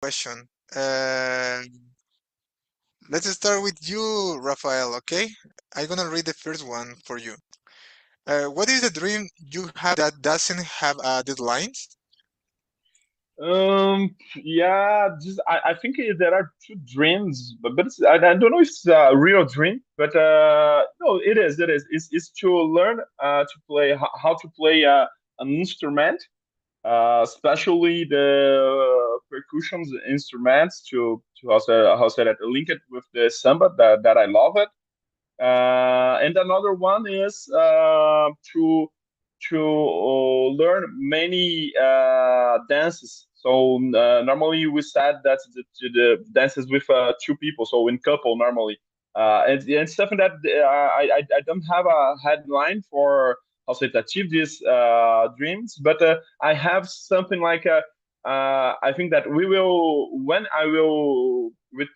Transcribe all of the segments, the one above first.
question. Let's start with you, Rafael, okay? I'm gonna read the first one for you. What is the dream you have that doesn't have a deadline? Yeah, just I think there are two dreams, but I don't know if it's a real dream, but no, it is. It's to learn to play how to play an instrument, especially the percussion instruments to how say that link it with the samba that I love it. And another one is to learn many dances. So normally we said that the dances with two people, so in couple normally. And something that I don't have a headline for how to achieve these dreams, but I have something like I think that we will when I will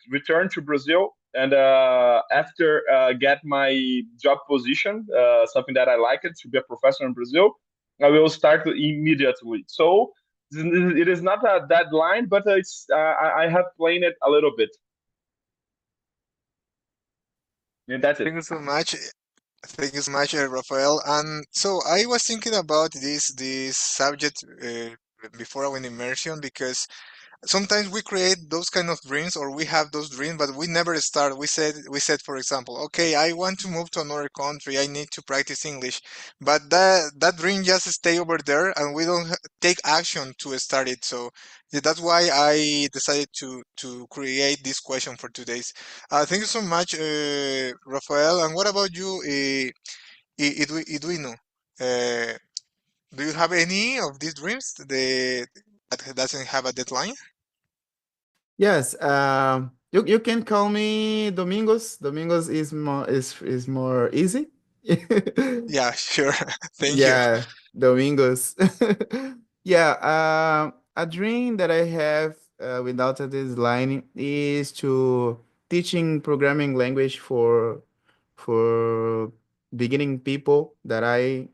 return to Brazil and after get my job position, something that I like it to be a professor in Brazil, I will start immediately. So it is not a deadline, but I have played it a little bit, and that's it. Thank you so much. Thank you so much, Rafael. And so I was thinking about this subject before our immersion because sometimes we create those kind of dreams or we have those dreams but we never start. We said for example, okay, I want to move to another country, I need to practice English, but that dream just stay over there and we don't take action to start it. So yeah, that's why I decided to create this question for today's. Thank you so much, Rafael. And what about you, Edwino? uh, do you have any of these dreams that doesn't have a deadline? Yes, you can call me Domingos. Domingos is more easy. Yeah, sure. Thank you. Yeah, Domingos. Yeah, a dream that I have without a deadline is to teaching programming language for beginning people that I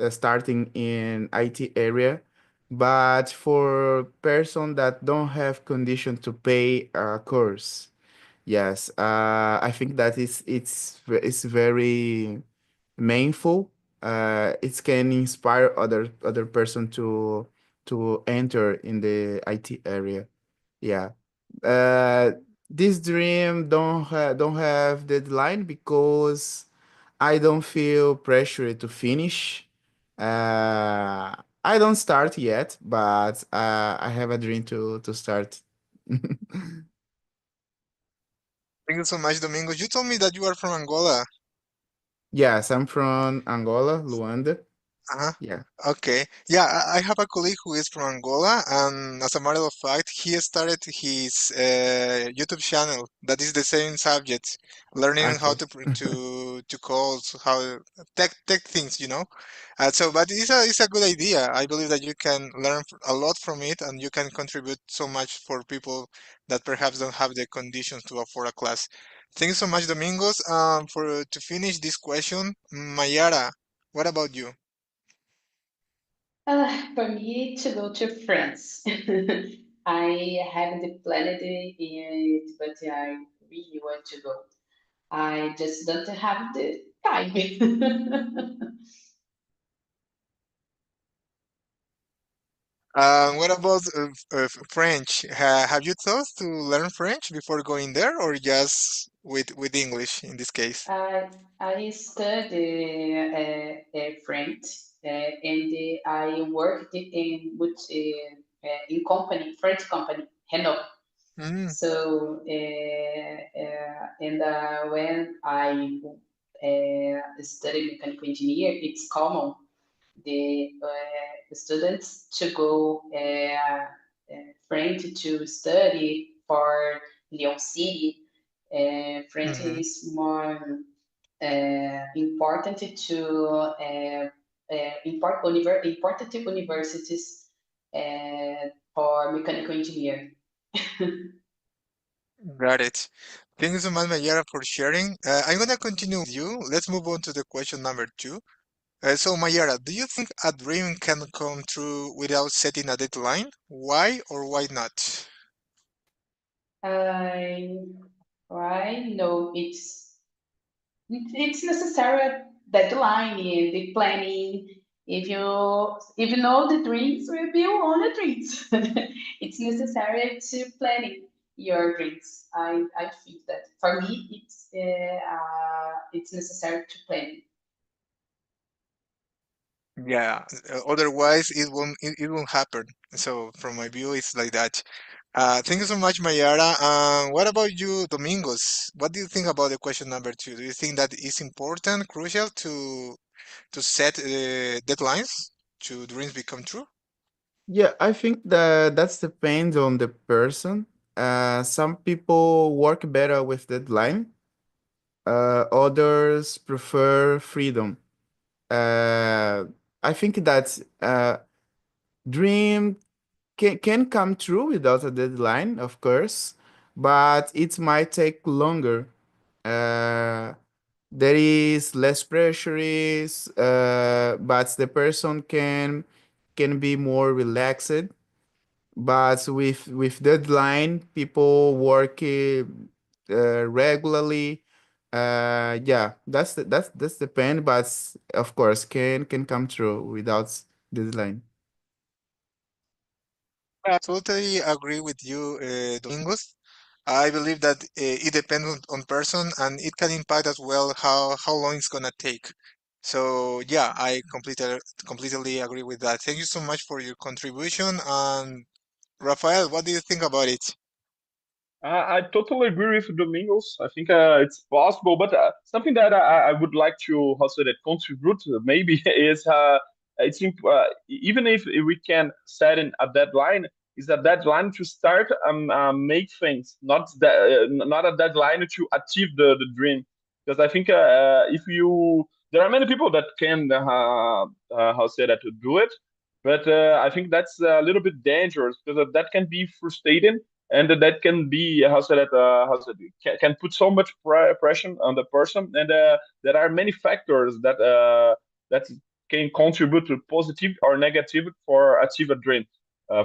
starting in IT area, but for person that don't have condition to pay a course. Yes, I think that it's very meaningful. It can inspire other person to enter in the IT area. Yeah. Uh, this dream don't have deadline because I don't feel pressure to finish. I don't start yet, but I have a dream to start. Thank you so much, Domingos. You told me that you are from Angola. Yes, I'm from Angola, Luanda. Uh-huh. Yeah. Okay. Yeah, I have a colleague who is from Angola, and as a matter of fact, he started his YouTube channel that is the same subject, learning how Okay. to code, how tech things, you know. So, but it's a good idea. I believe that you can learn a lot from it, and you can contribute so much for people that perhaps don't have the conditions to afford a class. Thank you so much, Domingos. For to finish this question, Mayara, what about you? For me to go to France. I haven't planned it, but I really want to go. I just don't have the time. What about French? Have you thought to learn French before going there, or just with English in this case? I I study French, and I worked in company French company Renault. Mm, So and when I study mechanical engineer, it's common the students to go French to study for Lyon City. French mm-hmm. is more important to important universities for mechanical engineer. Got it. Thank you so much, Mayara, for sharing. I'm gonna continue with you. Let's move on to the question number two. So, Mayara, do you think a dream can come true without setting a deadline? Why or why not? I right? No, it's necessary deadline and the planning. If you know the dreams will be on the dreams. It's necessary to planning your dreams. I think that for me it's necessary to plan. Yeah, otherwise it won't happen. So from my view, it's like that. Thank you so much, Mayara. What about you, Domingos? What do you think about the question number two? Do you think that it's important, crucial to set deadlines to dreams become true? Yeah, I think that that's depends on the person. Some people work better with deadline. Others prefer freedom. Uh, I think that dream can come true without a deadline, of course, but it might take longer. Uh, there is less pressure, but the person can be more relaxed. But with deadline, people work regularly. Yeah, that's depend, but of course can come true without deadline. I totally agree with you, Domingos. I believe that it depends on person and it can impact as well how long it's gonna take. So yeah, I completely agree with that. Thank you so much for your contribution. And Rafael, what do you think about it? I totally agree with Domingos. I think it's possible, but something that I would like to also that contribute maybe is even if we can set in a deadline, is a deadline to start make things, not a deadline to achieve the dream. Because I think if you there are many people that can how say that to do it, but I think that's a little bit dangerous because that can be frustrating and that can be can put so much pressure on the person and there are many factors that can contribute to positive or negative for achieve a dream.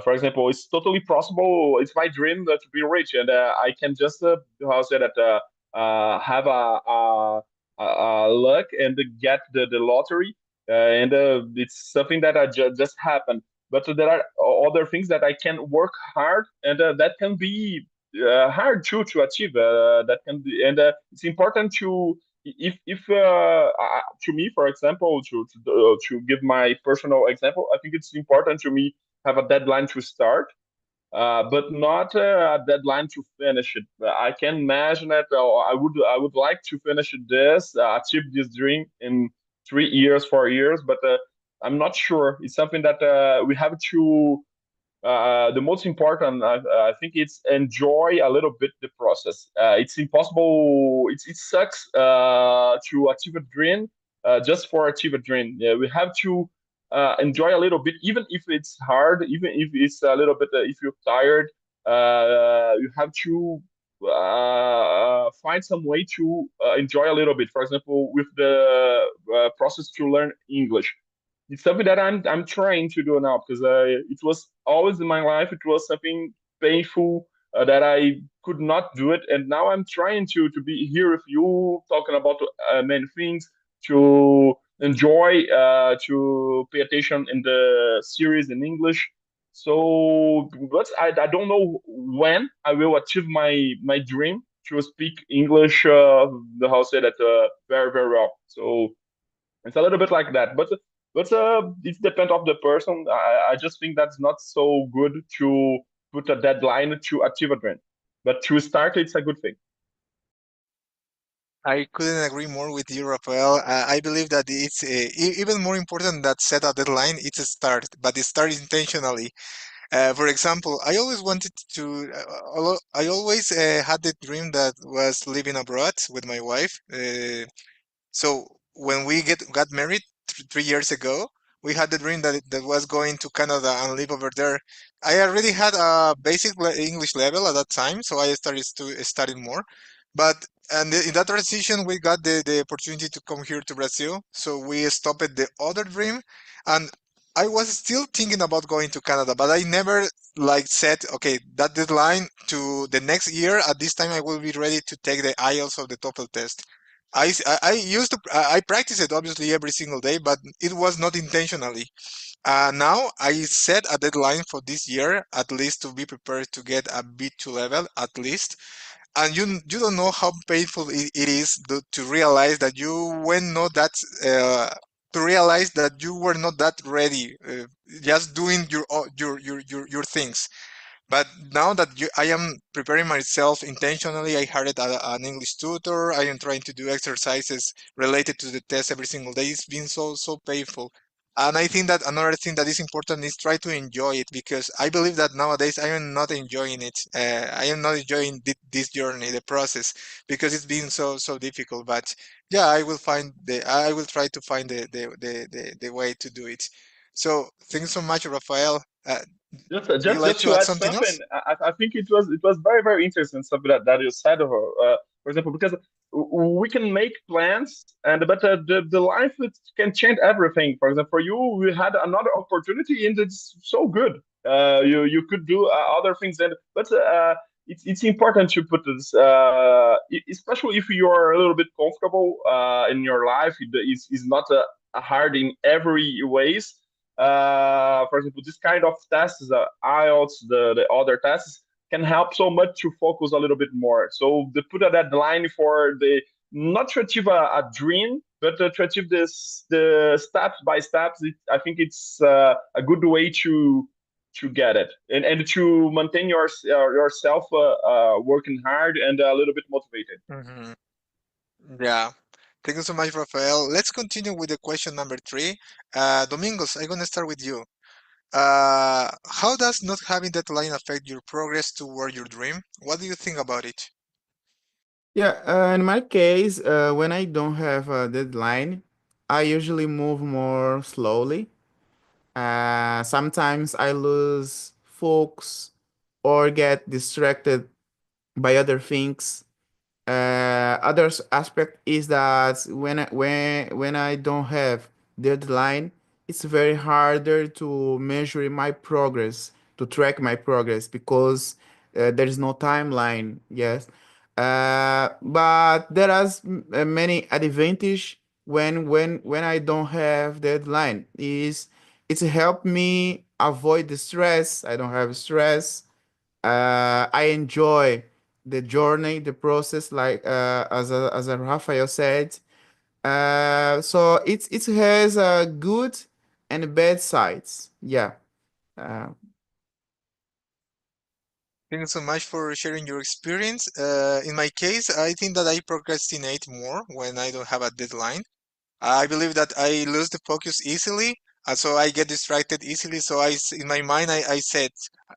For example, it's totally possible. It's my dream to be rich, and I can just have a luck and get the lottery, and it's something that just happened. But there are other things that I can work hard, and that can be hard too to achieve. That can be, and it's important to if to me, for example, to give my personal example, I think it's important to me have a deadline to start, but not a deadline to finish it. I can imagine that I would like to finish this, achieve this dream in 3 years, 4 years, but I'm not sure. It's something that we have to. The most important, I think, it's enjoy a little bit the process. It's impossible. It sucks to achieve a dream just for achieve a dream. Yeah, we have to enjoy a little bit, even if it's hard, even if it's a little bit. If you're tired, you have to find some way to enjoy a little bit. For example, with the process to learn English, it's something that I'm trying to do now because it was always in my life. It was something painful that I could not do it, and now I'm trying to be here with you, talking about many things, to enjoy, to pay attention in the series in English. So, but I don't know when I will achieve my dream to speak English. The how say that very very well. So it's a little bit like that, but it depends of the person. I just think that's not so good to put a deadline to achieve a dream, but to start, it's a good thing. I couldn't agree more with you, Rafael. I believe that it's even more important that set a deadline. It's a start, but it start intentionally. For example, I always wanted to. I always had the dream that was living abroad with my wife. So when we got married 3 years ago, we had the dream that was going to Canada and live over there. I already had a basic English level at that time, so I started to study more. But in that transition, we got the opportunity to come here to Brazil. So we stopped the other dream, and I was still thinking about going to Canada, but I never like said, okay, that deadline to the next year at this time I will be ready to take the IELTS or the TOEFL test. I used to I practice it obviously every single day, but it was not intentionally. Now I set a deadline for this year at least to be prepared to get a B2 level at least. And you don't know how painful it is to realize that you were not that to realize that you were not that ready, just doing your things. But now that I am preparing myself intentionally, I hired an English tutor. I am trying to do exercises related to the test every single day. It's been so painful. And I think that another thing that is important is try to enjoy it, because I believe that nowadays I am not enjoying it. I am not enjoying this journey, the process, because it's been so difficult. But yeah, I will try to find the way to do it. So thanks so much, Rafael. Just, Do you like just to to add add something something, else? I think it was very interesting something that you said. For example, because we can make plans, and but the life it can change everything. For example, for you, we had another opportunity, and it's so good. You could do other things, and but it's important to put this, especially if you are a little bit comfortable in your life. It's not a hard in every ways. For example, this kind of tests, the IELTS, the other tests, can help so much to focus a little bit more. So they put a deadline for the not to achieve a dream, but to achieve the steps by steps. I think it's a good way to get it, and to maintain yourself working hard and a little bit motivated. Hmm. Yeah. Thank you so much, Rafael. Let's continue with the question number three. Domingos, I'm gonna start with you. How does not having deadline affect your progress toward your dream? What do you think about it? Yeah, in my case, when I don't have a deadline, I usually move more slowly. Sometimes I lose focus or get distracted by other things. Aspect is that when I don't have deadline, it's very harder to measure my progress, to track my progress because there is no timeline. Yes, but there are many advantage when I don't have deadline. Is it's helped me avoid the stress. I don't have stress. I enjoy the journey, the process, like as a Rafael said. So it has good and bad sides. Yeah. Uh, Thank you so much for sharing your experience. In my case, I think that I procrastinate more when I don't have a deadline. I believe that I lose the focus easily, so I get distracted easily. So in my mind, I said,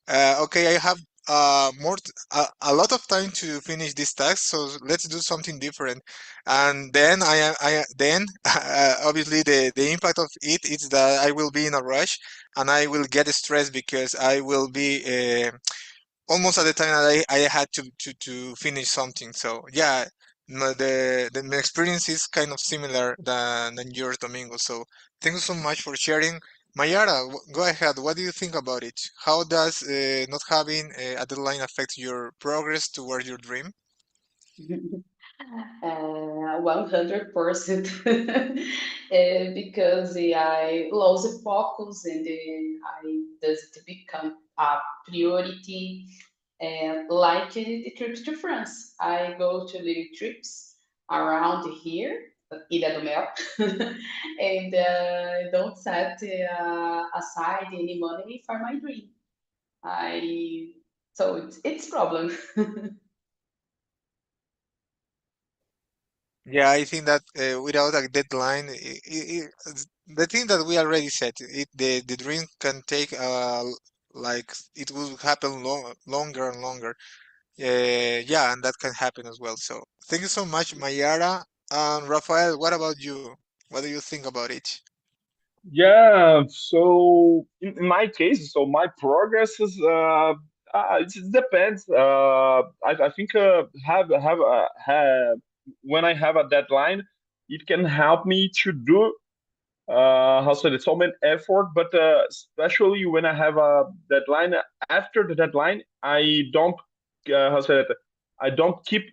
okay, I have a lot of time to finish this task, so let's do something different. And then then obviously the impact of it is that I will be in a rush and I will get stressed because I will be almost at the time that I had to finish something. So yeah, no, the experience is kind of similar than yours, Domingo. So thank you so much for sharing. Mayara, go ahead. What do you think about it? How does not having a deadline affect your progress toward your dream? 100%. Because I lose focus and I doesn't become a priority. Like the trips to France, I go to little trips around here, Ilha do Mel, and don't set aside any money for my dream. I so it's problem. Yeah, I think that without a deadline, the thing that we already said, the dream can take like it will happen longer and longer. Yeah, and that can happen as well. So thank you so much, Mayara. And Rafael, what about you? What do you think about it? Yeah, so in my case, so my progress is it depends. I think have when I have a deadline, it can help me to do. how say it, so many effort, but especially when I have a deadline. After the deadline, I don't how say it, I don't keep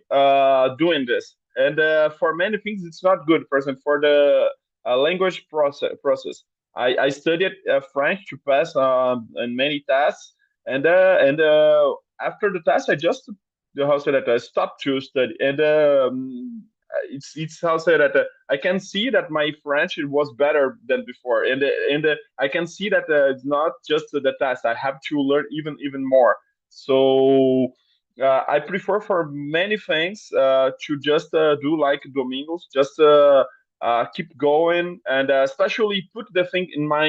doing this. And for many things, it's not good. For example, for the language process, I studied French to pass in many tests, and after the test, I just how say that I stopped to study, and it's how say that. I can see that my French it was better than before, and I can see that it's not just the test. I have to learn even more. So I prefer for many things to just do like Domingos, just keep going, and especially put the thing in my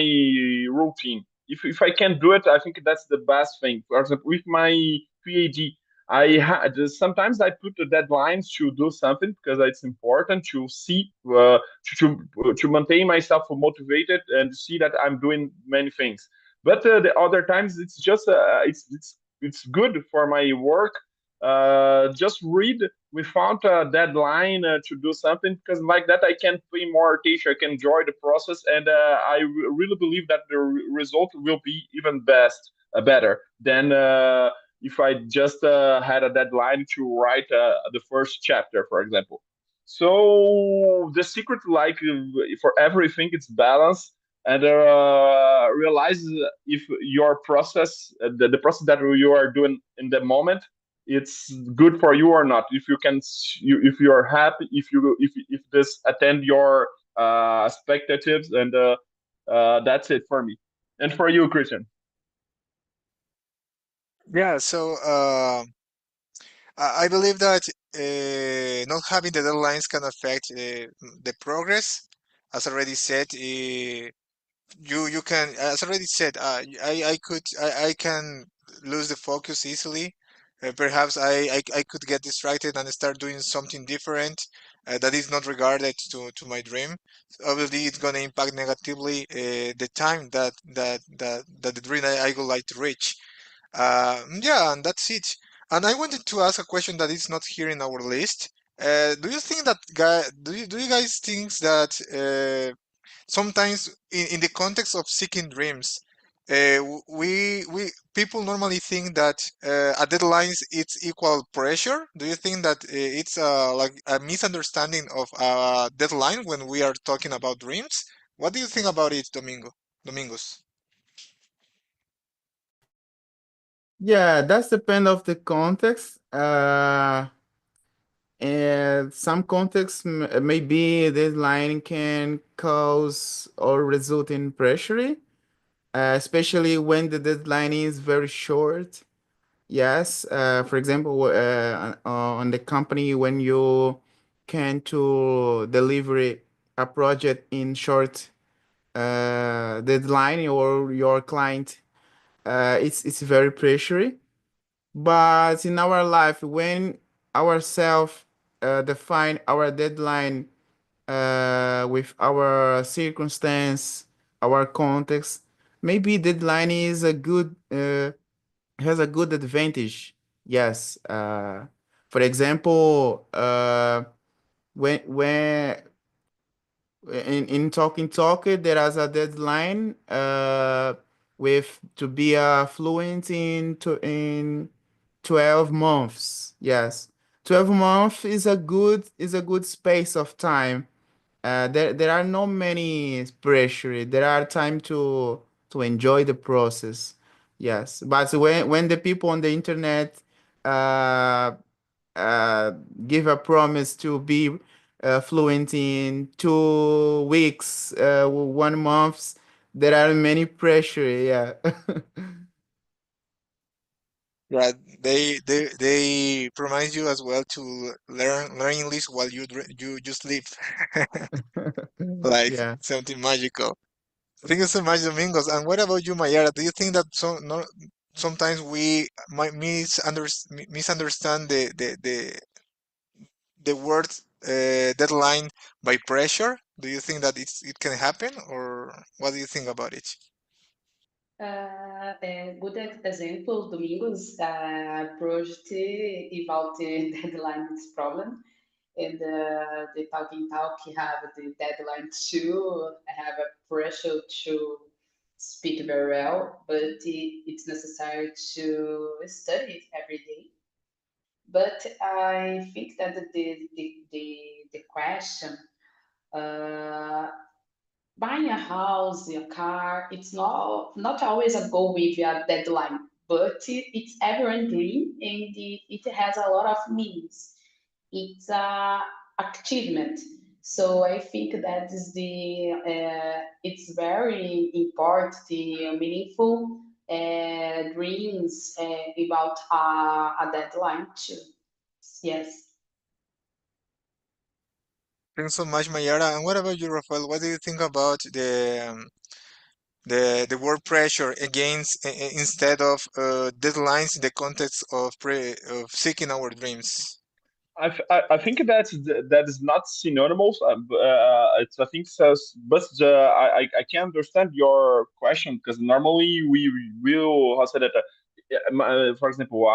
routine. If I can do it, I think that's the best thing. For example, with my PhD, sometimes I put the deadlines to do something because it's important to see to maintain myself motivated and see that I'm doing many things. But the other times it's just it's good for my work. Just read without a deadline to do something because like that I can pay more attention. I can enjoy the process, and really believe that the result will be even better than if I just had a deadline to write the first chapter, for example. So the secret, like for everything, it's balance, and realize if your process, the process that you are doing in the moment, it's good for you or not. If you can, if you are happy, if this attend your expectations, and that's it for me. And for you, Christian. Yeah, so I believe that not having the deadlines can affect the progress. As already said, you can, as already said, I can lose the focus easily. Perhaps I could get distracted and start doing something different that is not regarded to my dream. Obviously, it's going to impact negatively the time that the dream I would like to reach. Yeah, and that's it. And I wanted to ask a question that is not here in our list. Do you think that do you guys think that sometimes in the context of seeking dreams, we people normally think that a deadlines it's equal pressure. Do you think that it's like a misunderstanding of a deadline when we are talking about dreams? What do you think about it, Domingos? Yeah, that's depend of the context. And some contexts, maybe this line can cause or result in pressure, especially when the deadline is very short. Yes, for example, on the company when you can to deliver a project in short deadline or your client, it's very pressury. But in our life, when ourselves define our deadline with our circumstance, our context, maybe deadline is a good has a good advantage. Yes. For example, when in talking talk there is a deadline with to be fluent in 12 months. Yes. 12 months is a good space of time. There are not many pressure. There are time to enjoy the process. Yes. But when the people on the internet uh, uh, give a promise to be fluent in 2 weeks, 1 month, there are many pressure. Yeah. Right. They promise you as well to learn English while you just live, like Yeah. something magical. Thank you so much, Domingos. And what about you, Mayara? Do you think that sometimes we might misunderstand the word deadline by pressure? Do you think that it can happen, or what do you think about it? Good exemplo, Domingos, project about the deadline problem. and the talking talk have the deadline too. I have a pressure to speak very well, but it's necessary to study it every day. But I think that the question, uh, buying a house, a car, it's not always a goal with a deadline, but it's everyone's dream, and it has a lot of means. It's a achievement. So I think that is it's very important, meaningful dreams about a deadline too. Yes. Thanks so much, Mayara. And what about you, Rafael? What do you think about the word pressure against instead of deadlines in the context of seeking our dreams? I think that is not synonymous. It's I think so, but I can understand your question because normally we will how say that. For example,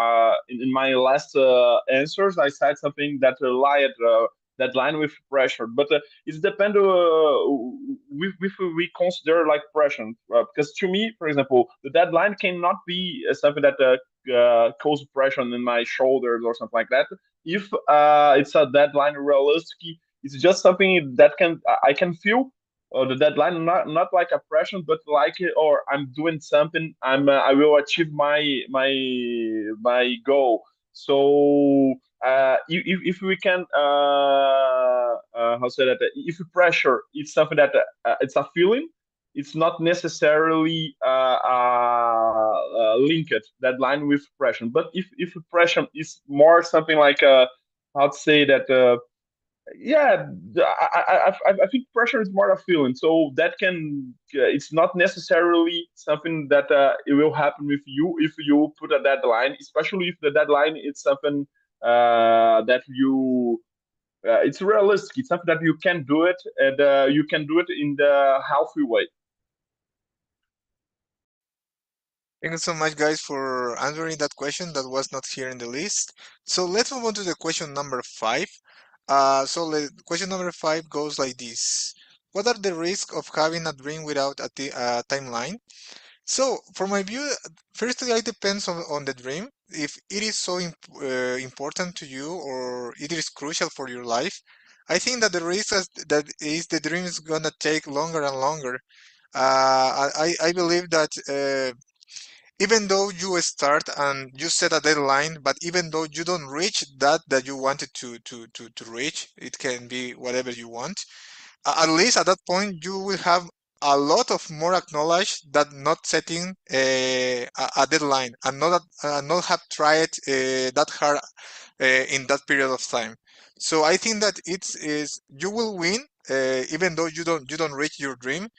in my last answers, I said something that lied that line with pressure, but it depends. If we consider like pressure, because to me, for example, the deadline cannot be something that cause pressure in my shoulders or something like that if it's a deadline realistic, it's just something that can I can feel the deadline not like a pressure, but like or I'm doing something. I will achieve my goal. So if we can how say that if pressure is something that it's a feeling it's not necessarily linked deadline with pressure. But if pressure is more something like how to say that yeah, I think pressure is more a feeling. So that can it's not necessarily something that it will happen with you if you put a deadline, especially if the deadline is something that you it's realistic. It's something that you can do it, and you can do it in the healthy way. Thank you so much, guys, for answering that question that was not here in the list. So let's move on to the question number five. So the question number five goes like this. What are the risks of having a dream without a timeline? So, from my view, firstly, it depends on the dream. If it is so important to you or it is crucial for your life, I think that the risk that is the dream is gonna take longer and longer. I believe that even though you start and you set a deadline, but even though you don't reach that you wanted to reach, it can be whatever you want. At least at that point, you will have a lot of more acknowledge that not setting a deadline and not have tried that hard in that period of time. So I think that it's is you will win even though you don't reach your dream.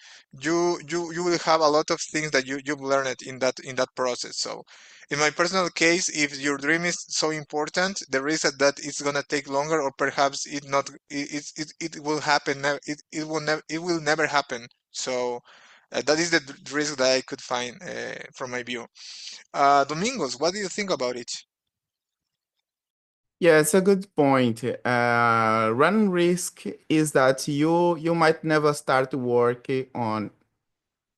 You will have a lot of things that you've learned in that process. So in my personal case, if your dream is so important, the risk that it's gonna take longer, or perhaps it not, it will happen. It will never happen. So that is the risk that I could find from my view. Domingos, what do you think about it? Yeah, it's a good point. Run risk is that you might never start working on.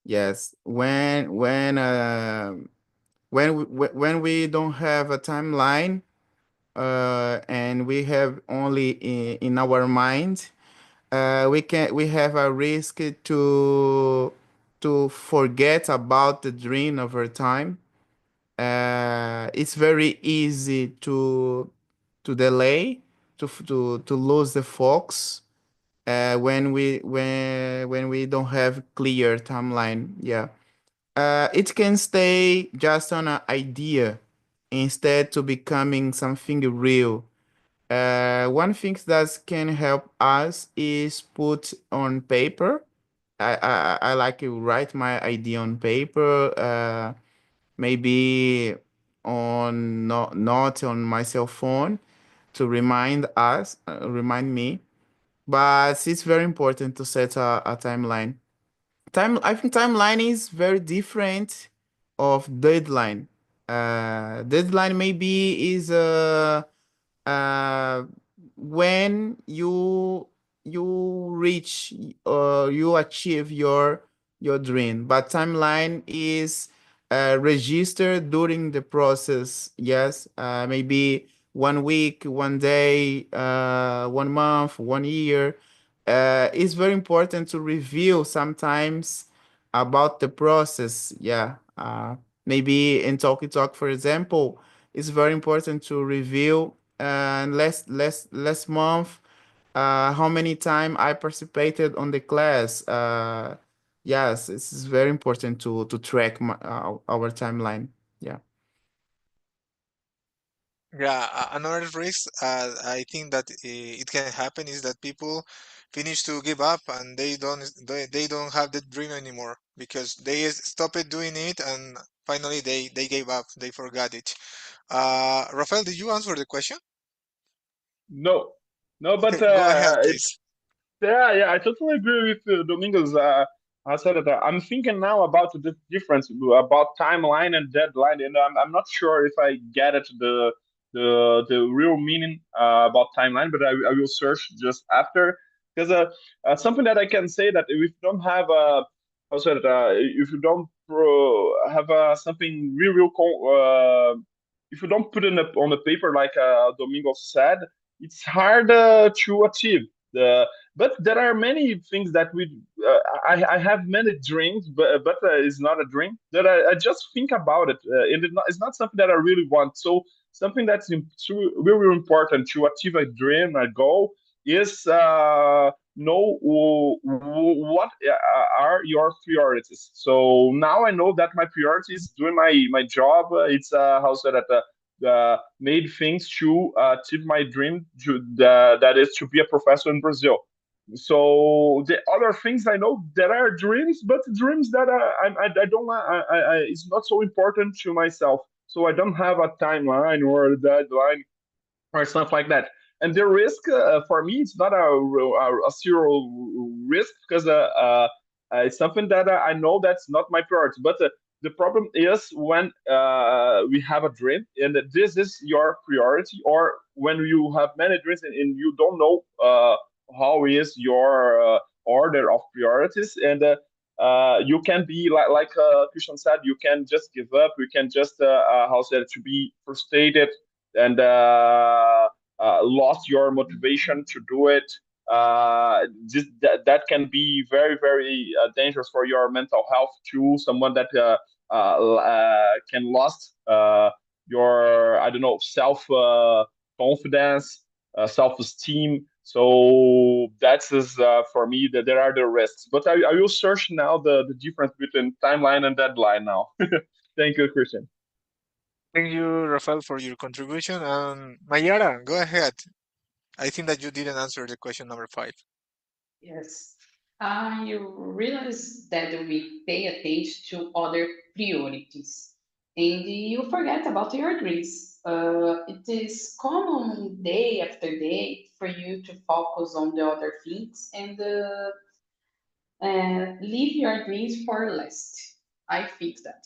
Yes, when we don't have a timeline, and we have only in our mind, we have a risk to forget about the dream over time. It's very easy to delay, to lose the focus when we don't have clear timeline. Yeah, it can stay just on an idea instead to becoming something real. One thing that can help us is put on paper. I like to write my idea on paper. Maybe on not on my cell phone to remind me. But it's very important to set a timeline. I think timeline is very different of deadline. Deadline maybe is uh when you reach you achieve your dream, but timeline is registered during the process. Yes, maybe 1 week, 1 day, 1 month, 1 year. It's very important to review sometimes about the process. Yeah, maybe in Talk, for example, it's very important to review and last month how many time I participated on the class. Yes, it's very important to track our timeline. Yeah. Yeah, another risk I think that it can happen is that people finish to give up and they don't have the dream anymore because they stopped doing it and finally they gave up, they forgot it. Rafael, did you answer the question? No, no, but Okay, go ahead, please. yeah, yeah, I totally agree with Domingos. I said that I'm thinking now about the difference about timeline and deadline, and I'm not sure if I get it the real meaning about timeline, but I will search just after because something that I can say that if you don't have how said it, if you don't have something if you don't put it on the paper like Domingo said, it's hard to achieve. But there are many things that we I have many dreams, but it's not a dream that I just think about it, and it's not something that I really want. So something that's really important to achieve a dream, a goal, is know what are your priorities. So now I know that my priorities doing my job. It's how said that. Made things to achieve my dream that is to be a professor in Brazil. So the other things I know there are dreams, but dreams that I don't it's not so important to myself. So I don't have a timeline or a deadline or stuff like that. And the risk for me, it's not a zero risk because it's something that I know that's not my priority. But the problem is when we have a dream and this is your priority, or when you have many dreams and you don't know how is your order of priorities, and you can be like Christian said, you can just give up, you can just how said to be frustrated and lost your motivation to do it. That can be very very dangerous for your mental health too. Someone that can lost your I don't know self confidence, self esteem. So that's for me that there are the risks. But I will search now the difference between timeline and deadline now. Thank you, Christian. Thank you, Rafael, for your contribution. Mayara, go ahead. I think that you didn't answer the question number 5. Yes. You realize that we pay attention to other priorities and you forget about your dreams. It is common day after day for you to focus on the other things and leave your dreams for last. I think that.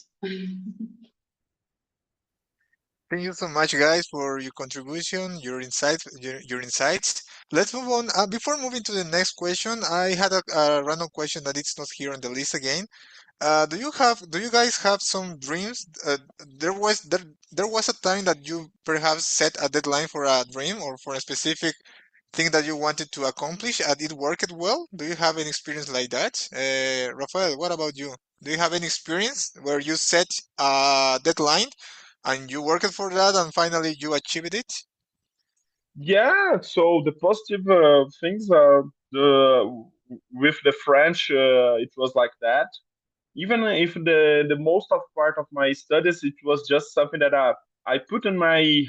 Thank you so much, guys, for your contribution, your insights. Let's move on. Before moving to the next question, I had a random question that it's not here on the list again. Do you guys have some dreams? There was a time that you perhaps set a deadline for a dream or for a specific thing that you wanted to accomplish and it worked well? Do you have any experience like that? Rafael, what about you? Do you have any experience where you set a deadline and you worked for that and finally you achieved it? Yeah, so the positive things the with the French, it was like that. Even if the most of part of my studies, it was just something that I put in my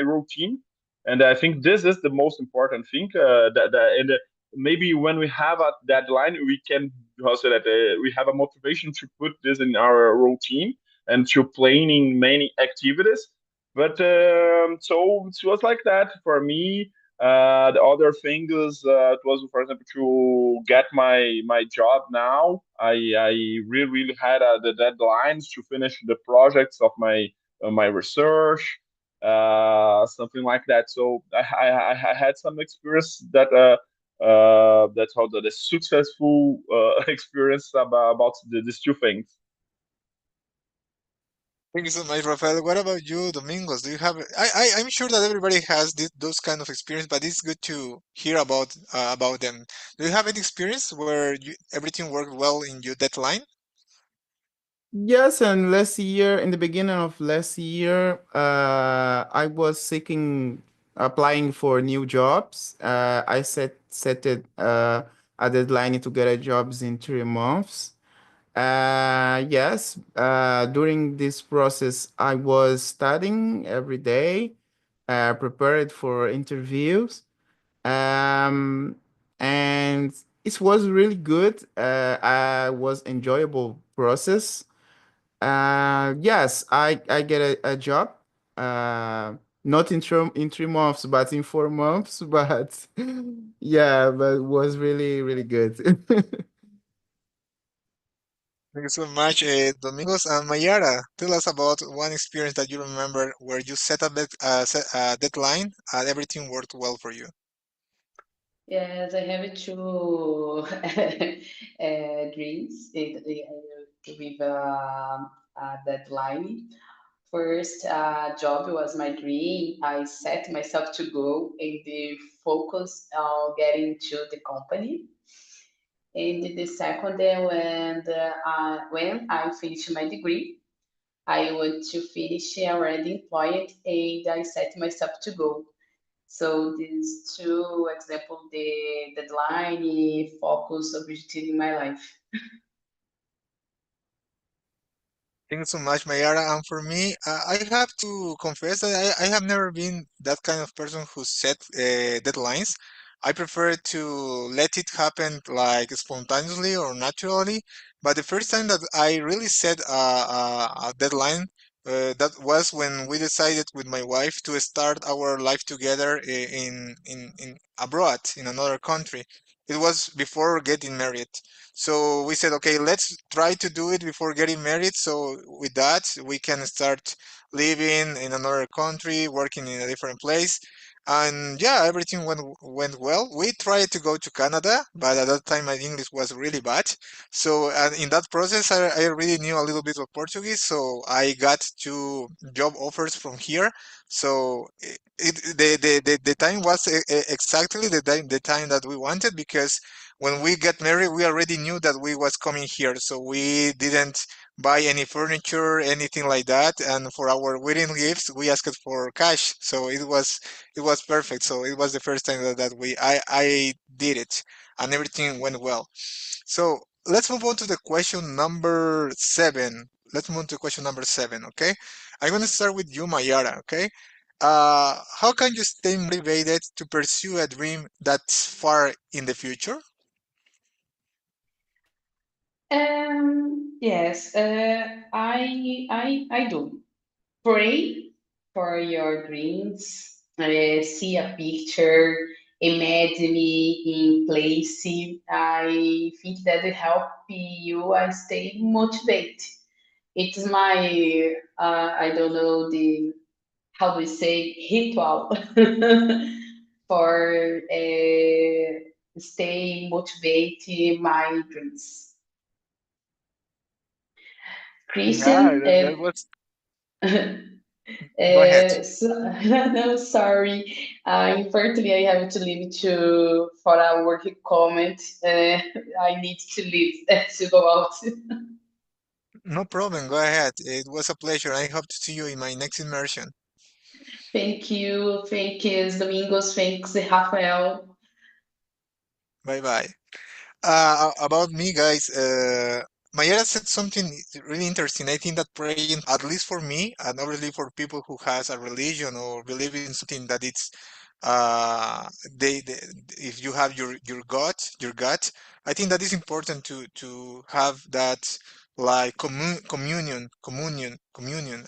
routine, and I think this is the most important thing. And maybe when we have a deadline, we can also that we have a motivation to put this in our routine and to planning many activities. But so it was like that for me. The other thing is it was, for example, to get my job now. I really had the deadlines to finish the projects of my research. something like that. So I had some experience that that's how the successful experience about these two things. Thank you so much, Rafael. What about you, Domingos? Do you have? I'm sure that everybody has those kind of experience, but it's good to hear about them. Do you have any experience where everything worked well in your deadline? Yes, and last year, in the beginning of last year, I was applying for new jobs. I set it a deadline to get a jobs in 3 months. Yes, during this process, I was studying every day, prepared for interviews, um, and it was really good. I was enjoyable process. Yes, I get a job. Not in 3 months, but in 4 months. But yeah, but it was really good. Thank you so much, Domingos and Mayara. Tell us about one experience that you remember where you set a deadline and everything worked well for you. Yes, I have two dreams with a deadline. First job was my dream. I set myself to go and the focus on getting to the company. And the second, when I finish my degree, I want to finish already employed, and I set myself to go. So these two example, the deadline, focus, objective in my life. Thank you so much, Mayara. And for me, I have to confess that I have never been that kind of person who set deadlines. I prefer to let it happen like spontaneously or naturally. But the first time that I really set a deadline, that was when we decided with my wife to start our life together in abroad in another country. It was before getting married. So we said, okay, let's try to do it before getting married. So with that, we can start living in another country, working in a different place. And yeah, everything went well. We tried to go to Canada, but at that time my English was really bad. So in that process, I really knew a little bit of Portuguese. So I got 2 job offers from here. So the time was exactly the time that we wanted, because when we got married, we already knew that we was coming here, so we didn't buy any furniture, anything like that. And for our wedding gifts, we asked for cash, so it was perfect. So it was the first time that I did it, and everything went well. So let's move on to the question number 7. Let's move to question number 7. Okay, I'm gonna start with you, Mayara. Okay. How can you stay motivated to pursue a dream that's far in the future? Yes, I do. Pray for your dreams. See a picture, imagine in place. I think that will help you stay motivated. It's my I don't know the how do we say ritual for stay motivated my dreams. Yeah, Christian, that was. Go ahead. no, sorry. Unfortunately, I have to leave to for a work comment. I need to leave to go out. No problem. Go ahead. It was a pleasure. I hope to see you in my next immersion. Thank you, Domingos. Thanks, Rafael. Bye bye. About me, guys, Mayera said something really interesting. I think that praying, at least for me, and obviously for people who has a religion or believe in something that it's, uh, they if you have your gut, I think that is important to have that like communion.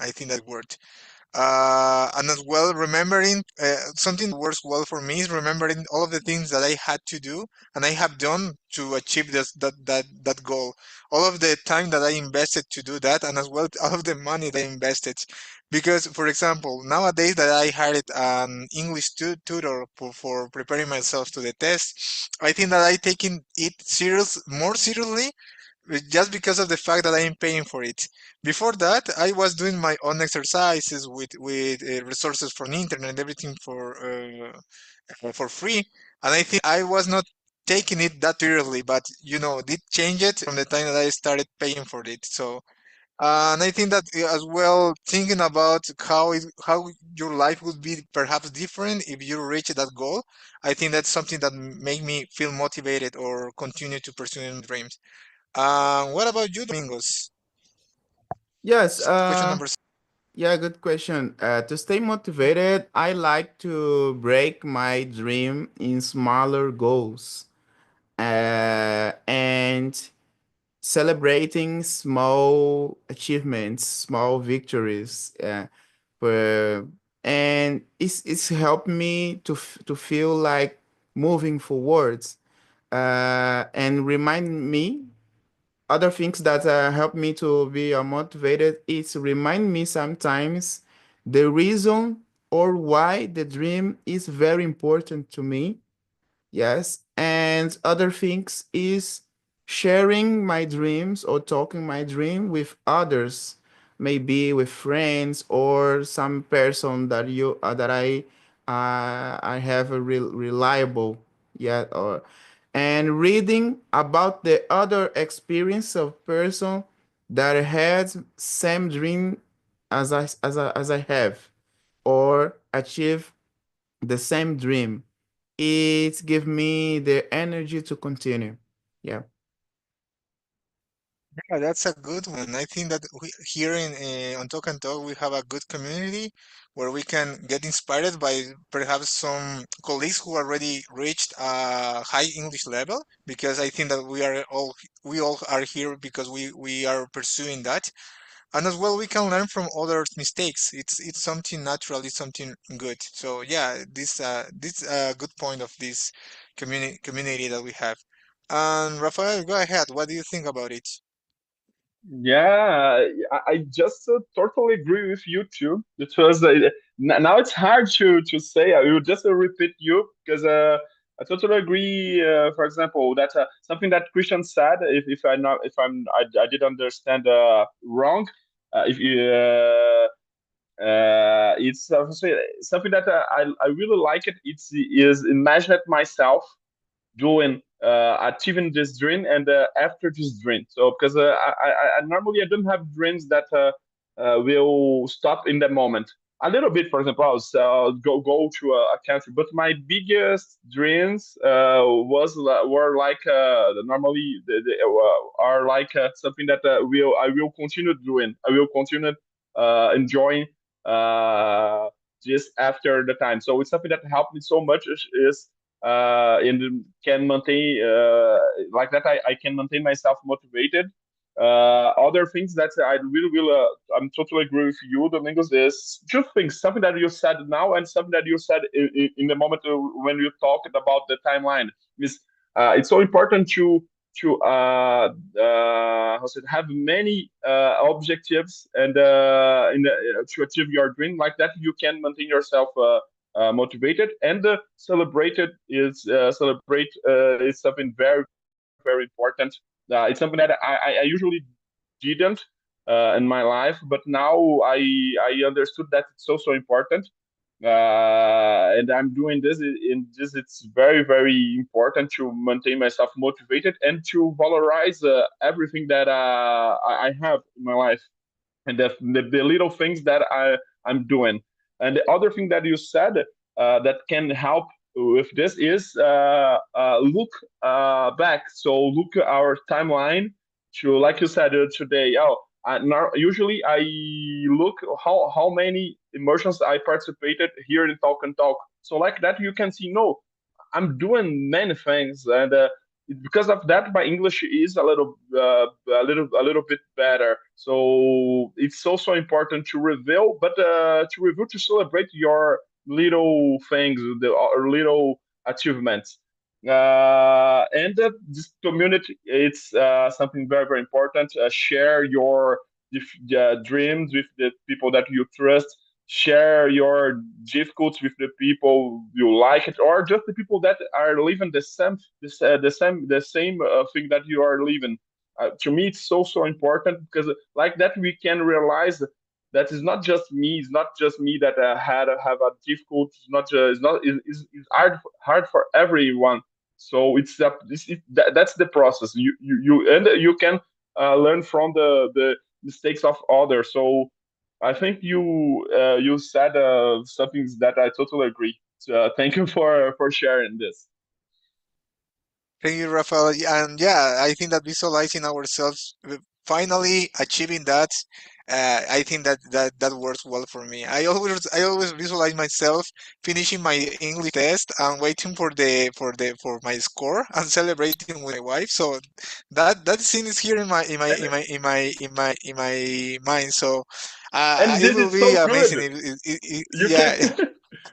I think that word. And as well, remembering something that works well for me is remembering all of the things that I had to do and I have done to achieve that goal. All of the time that I invested to do that, and as well all of the money that I invested. Because, for example, nowadays that I hired an English tutor for preparing myself to the test, I think that I taking it more seriously just because of the fact that I am paying for it. Before that, I was doing my own exercises with resources from the internet, everything for free, and I think I was not taking it that seriously. But did change it from the time that I started paying for it. So. And I think that as well, thinking about how your life would be perhaps different if you reach that goal, I think that's something that make me feel motivated or continue to pursue my dreams. What about you, Domingos? Yes, Question number yeah, good question. To stay motivated, I like to break my dream in smaller goals, and celebrating small achievements, small victories. For and it's helped me to feel like moving forwards, and remind me other things that help me to be motivated is remind me sometimes the reason or why the dream is very important to me. Yes. And other things is sharing my dreams or talking my dream with others, maybe with friends or some person that I have a reliable, yeah, or and reading about the other experience of person that had same dream as I have or achieve the same dream. It gives me the energy to continue. Yeah. Yeah, that's a good one. I think that here on Talk and Talk we have a good community where we can get inspired by perhaps some colleagues who already reached a high English level. Because I think that we all are here because we are pursuing that, and as well we can learn from others' mistakes. It's something natural. It's something good. So yeah, this good point of this community that we have. And Rafael, go ahead. What do you think about it? Yeah, I just totally agree with you too. It was now it's hard to say. I will just repeat you because I totally agree. For example, that something that Christian said. If I not if I did understand wrong. If you it's something that I really like it. It's is imagine it myself doing achieving this dream and after this dream. So because I normally I don't have dreams that will stop in the moment. A little bit, for example, I was go to a country, but my biggest dreams were like normally are like something that will I will continue doing. I will continue enjoying uh, just after the time. So it's something that helped me so much is and can maintain like that I can maintain myself motivated. Other things that I really will I'm totally agree with you, Domingos, is two things, something that you said now and something that you said in the moment when you talked about the timeline is it's so important to how to have many objectives and to achieve your dream like that you can maintain yourself motivated and celebrate is something very very important. It's something that I usually didn't in my life, but now I understood that it's so so important. And I'm doing this in this. It's very very important to maintain myself motivated and to valorize everything that I have in my life and the little things that I'm doing. And the other thing that you said that can help with this is look back. So look at our timeline to, like you said today. Oh, usually I look how many immersions I participated here in Talk and Talk. So like that, you can see no, I'm doing many things, and because of that, my English is a little bit better. So it's also important to reveal, but to celebrate your little things, or little achievements. And this community, it's something very, very important. Share your dreams with the people that you trust. Share your difficulties with the people you like it, or just the people that are living the same thing that you are living. To me, it's so important, because like that we can realize that it's not just me that have a difficult. It's hard for everyone. So that's the process. You can learn from the mistakes of others. So I think you said something that I totally agree. So, thank you for sharing this. Thank you, Rafael. And yeah, I think that visualizing ourselves finally achieving that, I think that works well for me. I always visualize myself finishing my English test and waiting for my score and celebrating with my wife. So that scene is here And in my mind. So and it this will is be so amazing. good.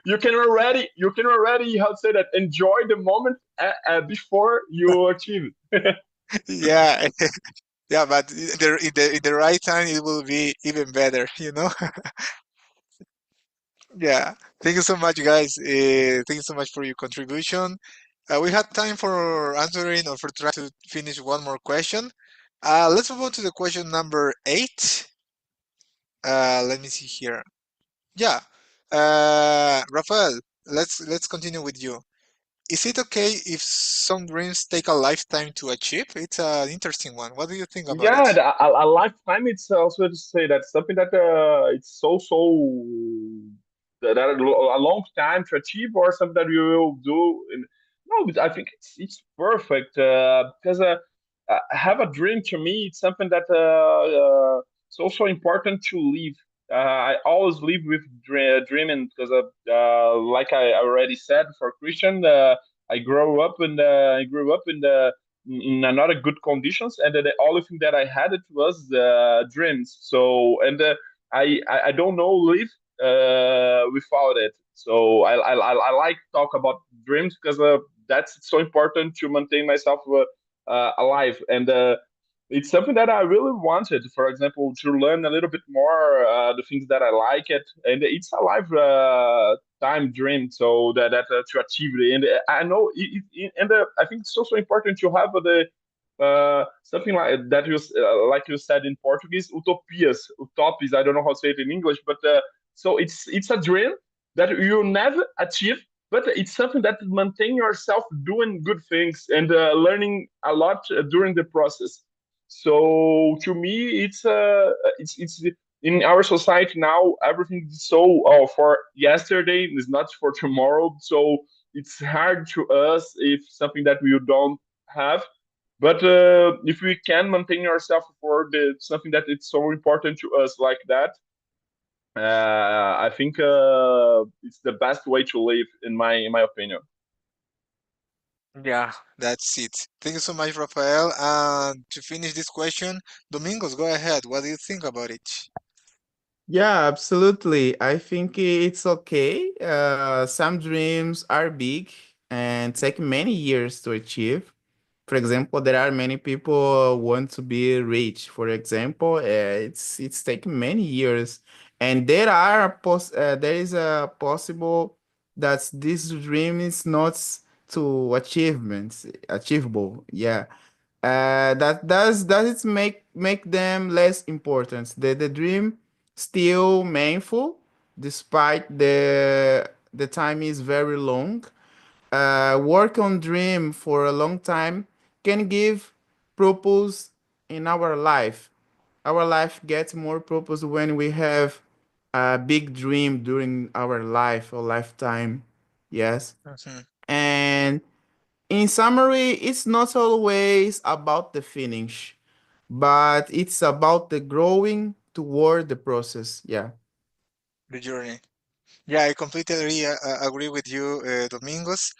You can Yeah, you can already, how to say that, enjoy the moment before you achieve it. yeah. Yeah, but in the right time, it will be even better, you know? Yeah. Thank you so much, guys. Thank you so much for your contribution. We have time for answering or for trying to finish one more question. Let's move on to the question number 8. Let me see here. Yeah. Rafael, let's continue with you. Is it okay if some dreams take a lifetime to achieve? It's an interesting one. What do you think about it? Yeah, a lifetime. It's also to say that something that it's that a long time to achieve, or something that you will do. No, but I think it's perfect, because have a dream. To me, it's something that it's also important to live. I always live with dreaming, because like I already said, for Christian, I grew up in another good conditions, and the only thing that I had it was dreams. So, and I don't know live without it. So I like talk about dreams, because that's so important to maintain myself alive. And it's something that I really wanted, for example, to learn a little bit more the things that I like it, and it's a life time dream. So that to achieve it, and I know and I think it's also important to have the something like that like you said in Portuguese, utopias. I don't know how to say it in English, but so it's a dream that you never achieve, but it's something that maintain yourself doing good things and learning a lot during the process. So to me, it's in our society now. Everything is so for yesterday is not for tomorrow. So it's hard to us if something that we don't have. But if we can maintain ourselves for the something that it's so important to us like that, I think it's the best way to live, in my opinion. Yeah, that's it. Thank you so much, Rafael. And to finish this question, Domingos, go ahead. What do you think about it? Yeah, absolutely. I think it's okay. Some dreams are big and take many years to achieve. For example, there are many people want to be rich. For example, it's taken many years, and there is a possible that this dream is not to achievements achievable. Yeah, that does it make them less important. The dream still meaningful despite the time is very long. Work on dream for a long time can give purpose in our life. Our life gets more purpose when we have a big dream during our life or lifetime. Yes. Mhm. And in summary, it's not always about the finish, but it's about the growing toward the process. Yeah. The journey. Yeah, I completely agree with you, Domingos.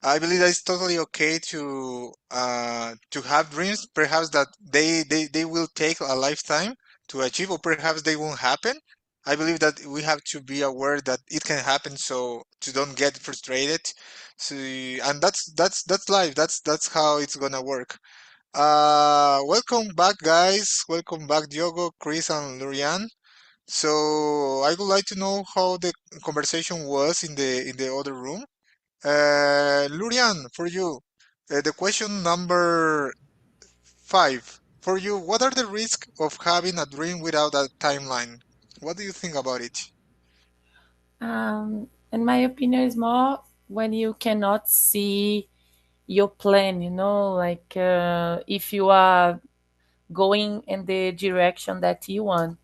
I believe that it's totally okay to have dreams, perhaps that they will take a lifetime to achieve, or perhaps they won't happen. I believe that we have to be aware that it can happen, so to don't get frustrated. So, and that's life. That's how it's gonna work. Welcome back, guys. Welcome back, Diogo, Chris, and Lurian. So I would like to know how the conversation was in the other room. Lurian, for you, the question number 5. For you, what are the risks of having a dream without a timeline? What do you think about it? In my opinion, is more when you cannot see your plan, like if you are going in the direction that you want.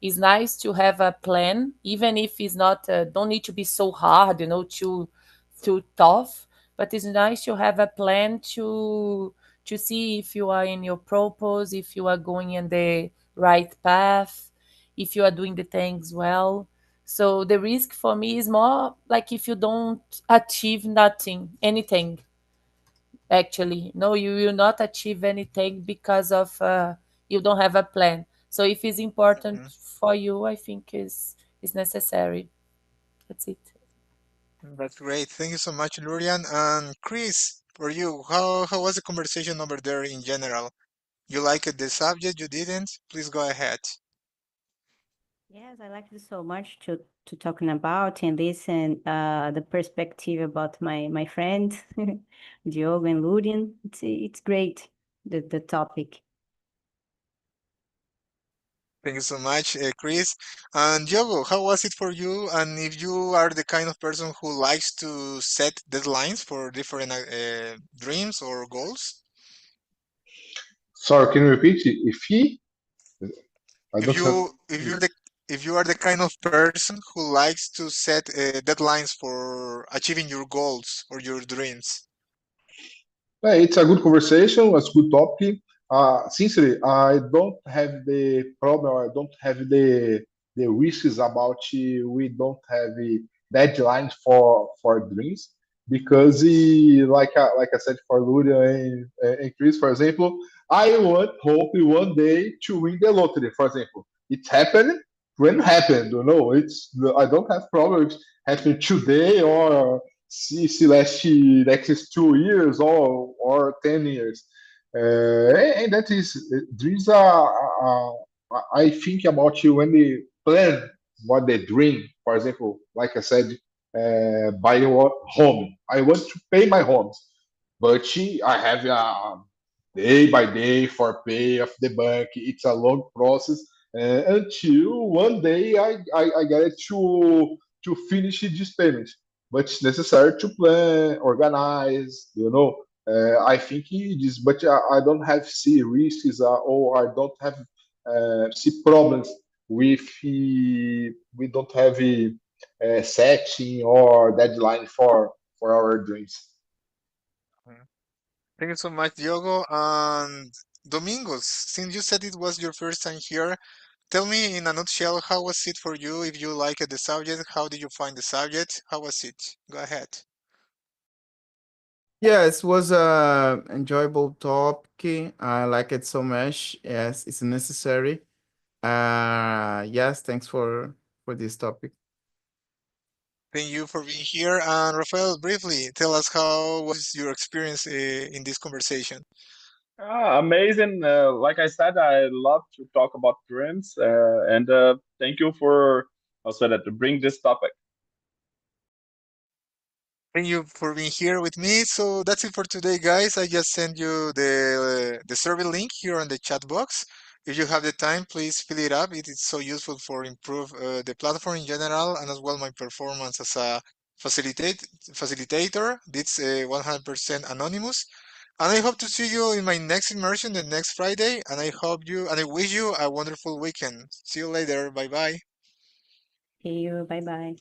It's nice to have a plan, even if it's not don't need to be so hard, too tough. But it's nice to have a plan to see if you are in your purpose, if you are going in the right path, if you are doing the things well. So the risk for me is more like if you don't achieve nothing, anything actually. No, you will not achieve anything because of you don't have a plan. So if it's important Mhm. for you, I think is necessary. That's it. That's great. Thank you so much, Lurian. And Chris, for you, how was the conversation over there in general? You liked the subject, you didn't? Please go ahead. Yes, I like this so much to talking about and listen the perspective about my friend Diogo and Lurian. It's great the topic. Thank you so much, Chris. And Diogo, how was it for you? And if you are the kind of person who likes to set deadlines for different dreams or goals, Sorry, can you repeat it? If he, I if don't have. you if you are the kind of person who likes to set deadlines for achieving your goals or your dreams. Yeah, it's a good conversation. It's a good topic. Sincerely, I don't have the problem. I don't have the risks about we don't have a deadline for dreams because like I said for Luria and Chris, for example, I want hope one day to win the lottery. For example, it happened when it happened. You know, it's I don't have problems happening today or se last next 2 years or 10 years. And that is dreams I think about you when they plan what they dream. For example, like I said, buy a home. I want to pay my homes, but I have a day by day for pay of the bank. It's a long process until one day I get it to finish this payment. But it's necessary to plan, organize, you know. I think it is, but I don't have see risks or I don't have see problems with we don't have a setting or deadline for our dreams. Mhm. Thank you so much, Diogo. And Domingos, since you said it was your first time here, tell me in a nutshell, how was it for you? If you liked the subject, how did you find the subject? How was it? Go ahead. Yes, it was a enjoyable topic. I like it so much. Yes, it's necessary. Yes, thanks for this topic. Thank you for being here. And Rafael, briefly, tell us how was your experience in this conversation? Amazing. Like I said, I love to talk about dreams, and thank you for also that to bring this topic. Thank you for being here with me. So that's it for today, guys. I just sent you the survey link here on the chat box. If you have the time, please fill it up. It is so useful for improve the platform in general and as well my performance as a facilitator. It's 100% anonymous. And I hope to see you in my next immersion the next Friday. And I wish you a wonderful weekend. See you later. Bye bye. See you. Bye bye.